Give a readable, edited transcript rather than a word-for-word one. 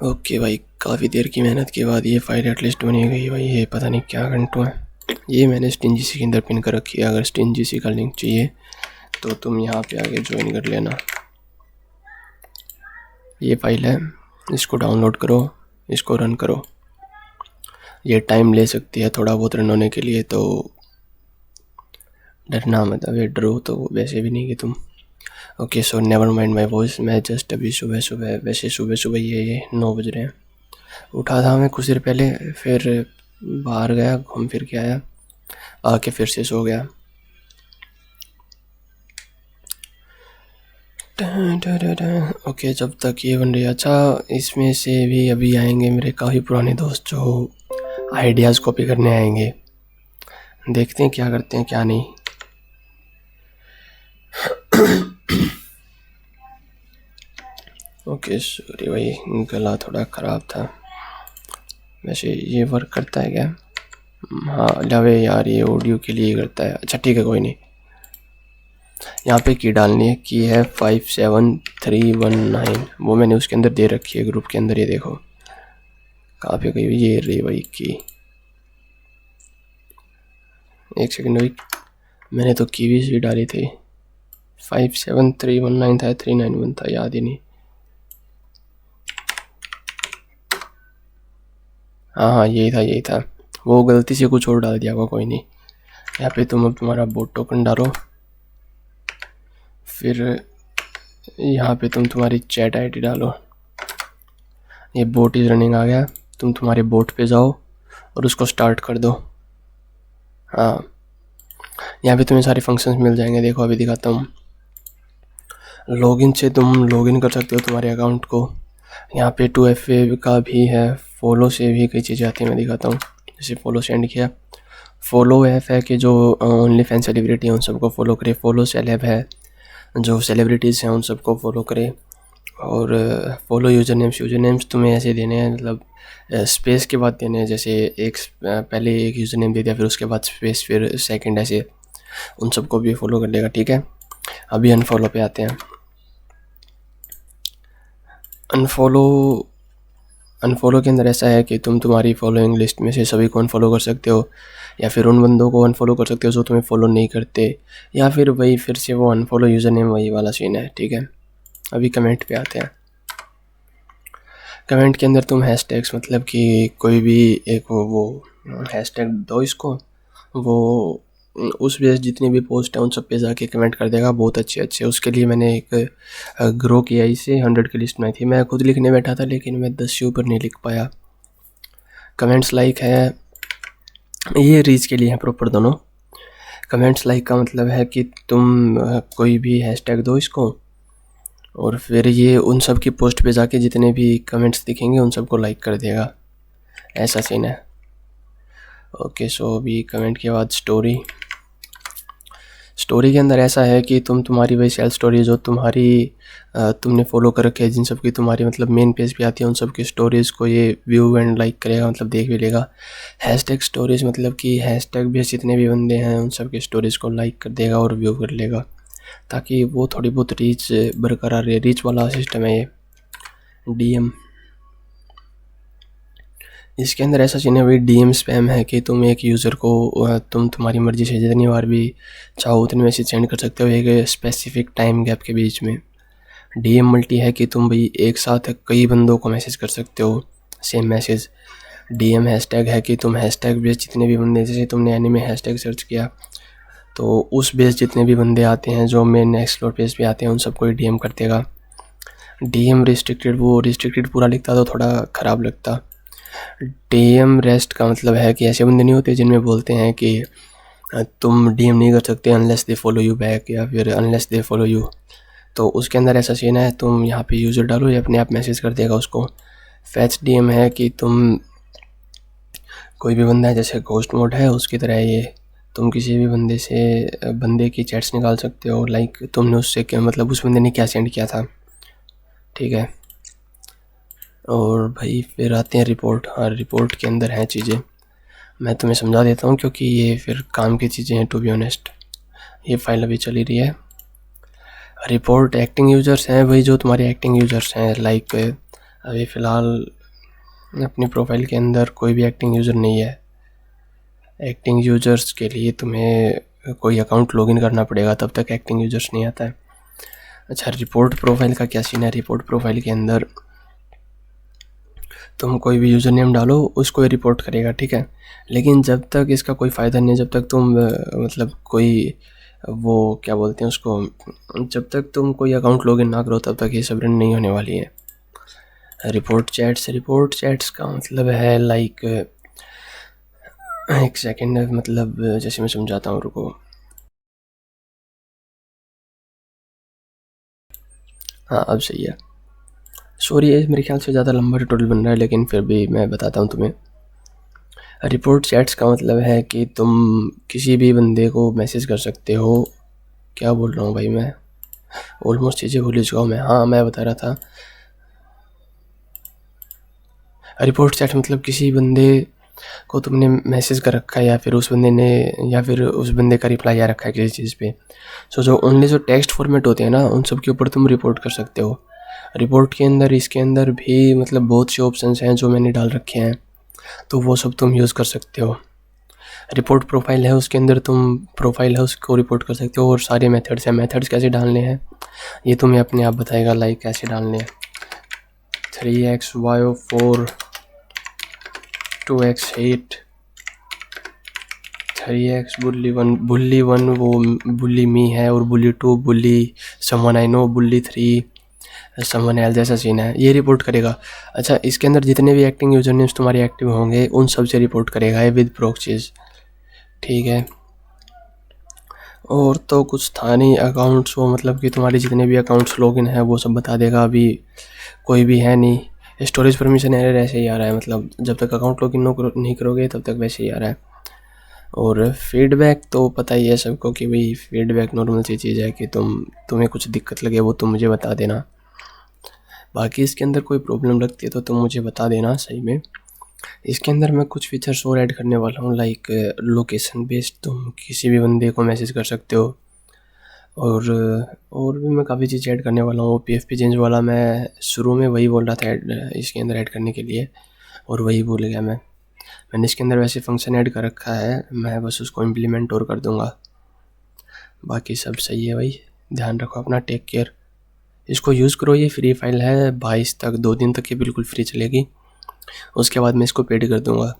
Okay भाई, काफ़ी देर की मेहनत के बाद ये फाइल एटलीस्ट बनी गई भाई। ये पता नहीं क्या घंटों है। ये मैंने स्टिंजीसी के अंदर पिन कर रखी है। अगर स्टिंजीसी का लिंक चाहिए तो तुम यहाँ पे आके ज्वाइन कर लेना। ये फाइल है, इसको डाउनलोड करो, इसको रन करो। ये टाइम ले सकती है थोड़ा बहुत रन होने के लिए, तो डरना मत। अब डरो तो वैसे भी नहीं कि तुम। Okay so never mind my voice. मैं जस्ट अभी सुबह सुबह ये 9 बज रहे हैं। उठा था मैं कुछ देर पहले, फिर बाहर गया, घूम फिर के आया, आके फिर से सो गया। ओके जब तक ये बन रही है। अच्छा, इसमें से भी अभी आएंगे मेरे काफ़ी पुराने दोस्त जो आइडियाज़ कॉपी करने आएंगे। देखते हैं क्या करते हैं क्या नहीं। ओके सॉरी भाई, गला थोड़ा ख़राब था। वैसे ये वर्क करता है क्या? हाँ लवे यार, ये ऑडियो के लिए करता है। अच्छा ठीक है, कोई नहीं। यहाँ पे की डालनी है, की है 57319। वो मैंने उसके अंदर दे रखी है ग्रुप के अंदर। ये देखो कहाँ पे गई ये रही भाई की। एक सेकंड भाई, मैंने तो की भी डाली थी। 57319 था, 391 था, याद ही नहीं। हाँ यही था। वो गलती से कुछ और डाल दिया होगा, कोई नहीं। यहाँ पे तुम अब तुम्हारा बोट टोकन डालो, फिर यहाँ पे तुम तुम्हारी चैट आईडी डालो। ये बोट इज़ रनिंग आ गया। तुम तुम्हारे बोट पे जाओ और उसको स्टार्ट कर दो। हाँ यहाँ पे तुम्हें सारे फंक्शंस मिल जाएंगे। देखो अभी दिखाता हूँ। लॉगिन से तुम लॉगिन कर सकते हो तुम्हारे अकाउंट को। यहाँ पे 2FA का भी है। फॉलो से भी कई चीज़ें आती हैं, मैं दिखाता हूँ। जैसे फॉलो सेंड किया। फॉलो ऐप है कि जो ओनली फैन सेलिब्रिटी हैं उन सबको फॉलो करे। फॉलो सेलेब है, जो सेलिब्रिटीज़ हैं उन सबको फॉलो करे। और फॉलो यूज़र नेम्स तुम्हें ऐसे देने हैं, मतलब स्पेस के बाद देने हैं। जैसे एक पहले एक यूज़र नेम दे दिया, फिर उसके बाद स्पेस, फिर सेकंड, ऐसे उन सबको भी फॉलो कर लेगा। ठीक है, अभी अनफॉलो पे आते हैं। अनफॉलो के अंदर ऐसा है कि तुम तुम्हारी फॉलोइंग लिस्ट में से सभी को अनफॉलो कर सकते हो, या फिर उन बंदों को अनफॉलो कर सकते हो जो तुम्हें फॉलो नहीं करते, या फिर वही फिर से वो अनफॉलो यूज़र नेम, वही वाला सीन है। ठीक है, अभी कमेंट पे आते हैं। कमेंट के अंदर तुम हैशटैग्स, मतलब कि कोई भी एक वो हैशटैग दो इसको। वो उस बेस जितनी भी पोस्ट है उन सब पे जाके कमेंट कर देगा, बहुत अच्छे। उसके लिए मैंने एक ग्रो किया, इसे 100 की लिस्ट में थी। मैं खुद लिखने बैठा था लेकिन मैं 10 से ऊपर नहीं लिख पाया। कमेंट्स लाइक है, ये रीच के लिए है प्रॉपर दोनों। कमेंट्स लाइक का मतलब है कि तुम कोई भी हैशटैग दो इसको, और फिर ये उन सब की पोस्ट पे जाके जितने भी कमेंट्स दिखेंगे उन सबको लाइक कर देगा। ऐसा सीन है। ओके सो अभी कमेंट के बाद स्टोरी के अंदर ऐसा है कि तुम्हारी वही सेल्फ स्टोरी जो तुमने फॉलो कर रखे हैं, जिन सब की तुम्हारी मतलब मेन पेज पे आती है, उन सब की स्टोरीज़ को ये व्यू एंड लाइक करेगा, मतलब देख भी लेगा। हैशटैग स्टोरीज़ मतलब कि हैशटैग भी जितने भी बंदे हैं उन सब की स्टोरीज़ को लाइक कर देगा और व्यू कर लेगा, ताकि वो थोड़ी बहुत रीच बरकरार रहे। रीच वाला सिस्टम है ये DM। इसके अंदर ऐसा सीन है भाई, DM स्पैम है कि तुम एक यूज़र को तुम्हारी मर्ज़ी से जितनी बार भी चाहो उतने मैसेज सेंड कर सकते हो एक स्पेसिफिक टाइम गैप के बीच में। DM मल्टी है कि तुम भाई एक साथ कई बंदों को मैसेज कर सकते हो सेम मैसेज। DM हैशटैग है कि तुम हैशटैग बेस जितने भी बंदे, जैसे तुमने एनीमे हैशटैग सर्च किया तो उस बेस जितने भी बंदे आते हैं जो मेन एक्सप्लोर पेज पे आते हैं उन सबको ही DM कर देगा। DM रिस्ट्रिक्टेड, वो रिस्ट्रिक्टेड पूरा लिखता तो थोड़ा ख़राब लगता। DM रेस्ट का मतलब है कि ऐसे बंदे नहीं होते जिनमें बोलते हैं कि तुम DM नहीं कर सकते unless they follow you back, या फिर अनलेस दे फॉलो यू। तो उसके अंदर ऐसा सीन है, तुम यहाँ पे यूज़र डालो, ये अपने आप मैसेज कर देगा उसको। फैच DM है कि तुम कोई भी बंदा है, जैसे घोस्ट मोड है उसकी तरह ये, तुम किसी भी बंदे की चैट्स निकाल सकते हो, लाइक तुमने उससे क्या मतलब उस बंदे ने क्या सेंड किया था। ठीक है, और भाई फिर आते हैं रिपोर्ट। हाँ रिपोर्ट के अंदर हैं चीज़ें, मैं तुम्हें समझा देता हूँ क्योंकि ये फिर काम की चीज़ें हैं टू बी ऑनेस्ट। ये फाइल अभी चली रही है। रिपोर्ट एक्टिंग यूज़र्स हैं भाई, जो तुम्हारे एक्टिंग यूज़र्स हैं, लाइक अभी फ़िलहाल अपनी प्रोफाइल के अंदर कोई भी एक्टिंग यूज़र नहीं है। एक्टिंग यूज़र्स के लिए तुम्हें कोई अकाउंट लॉगिन करना पड़ेगा, तब तक एक्टिंग यूज़र्स नहीं आता है। अच्छा, रिपोर्ट प्रोफाइल का क्या सीन है? रिपोर्ट प्रोफाइल के अंदर तुम कोई भी यूज़र नेम डालो, उसको ये रिपोर्ट करेगा, ठीक है। लेकिन जब तक इसका कोई फ़ायदा नहीं है, जब तक तुम मतलब कोई वो क्या बोलते हैं उसको, जब तक तुम कोई अकाउंट लॉगिन ना करो तब तक ये सब रन नहीं होने वाली है। रिपोर्ट चैट्स का मतलब है लाइक, एक सेकेंड, मतलब जैसे मैं समझाता हूँ, रुको। हाँ, अब सही है। सॉरी, ये मेरे ख्याल से ज़्यादा लंबा ट्यूटोरियल बन रहा है, लेकिन फिर भी मैं बताता हूँ तुम्हें। रिपोर्ट चैट्स का मतलब है कि तुम किसी भी बंदे को मैसेज कर सकते हो। क्या बोल रहा हूँ भाई, मैं ऑलमोस्ट चीज़ें भूल चुका हूँ मैं। हाँ, मैं बता रहा था, रिपोर्ट चैट मतलब किसी बंदे को तुमने मैसेज कर रखा है, या फिर उस बंदे ने, या फिर उस बंदे का रिप्लाई आ रखा है किसी चीज़ पे। सो जो ओनली जो टेक्स्ट फॉर्मेट होते हैं ना, उन सब के ऊपर तुम रिपोर्ट कर सकते हो। रिपोर्ट के अंदर, इसके अंदर भी मतलब बहुत से ऑप्शंस हैं जो मैंने डाल रखे हैं, तो वो सब तुम यूज़ कर सकते हो। रिपोर्ट प्रोफाइल है, उसके अंदर तुम प्रोफाइल है उसको रिपोर्ट कर सकते हो, और सारे मेथड्स हैं। मेथड्स कैसे डालने हैं ये तुम्हें अपने आप बताएगा, लाइक कैसे डालने हैं। 3x4 2x8 3x बुल्ली वन वो बुल्ली मी है, और bully 2 bully someone I know, bully 3 someone else, जैसा सीन है, ये रिपोर्ट करेगा। अच्छा, इसके अंदर जितने भी एक्टिंग यूजर नेम्स तुम्हारे एक्टिव होंगे उन सब से रिपोर्ट करेगा ये विद प्रॉक्सीज, ठीक है। और तो कुछ था नहीं। अकाउंट्स, वो मतलब कि तुम्हारे जितने भी अकाउंट्स लॉगिन है वो सब बता देगा। अभी कोई भी है नहीं। स्टोरेज परमिशन एरर ऐसे ही आ रहा है, मतलब जब तक अकाउंट लॉगिन नहीं करोगे तब तक वैसे ही आ रहा है। और फीडबैक तो पता ही है सबको कि भाई फीडबैक नॉर्मल सी चीज़ है कि तुम्हें कुछ दिक्कत लगे वो तुम मुझे बता देना। बाकी इसके अंदर कोई प्रॉब्लम लगती है तो तुम मुझे बता देना सही में। इसके अंदर मैं कुछ फीचर्स और ऐड करने वाला हूँ, लाइक लोकेशन बेस्ड तुम किसी भी बंदे को मैसेज कर सकते हो। और भी मैं काफ़ी चीज़ ऐड करने वाला हूँ। PFP चेंज वाला मैं शुरू में वही बोल रहा था इसके अंदर ऐड करने के लिए, और वही भूल गया मैंने इसके अंदर वैसे फंक्शन ऐड कर रखा है, मैं बस उसको इम्प्लीमेंट और कर दूँगा। बाकी सब सही है भाई, ध्यान रखो अपना, टेक केयर। इसको यूज़ करो, ये फ्री फाइल है 22 तक, 2 दिन तक ये बिल्कुल फ्री चलेगी, उसके बाद मैं इसको पेड कर दूँगा।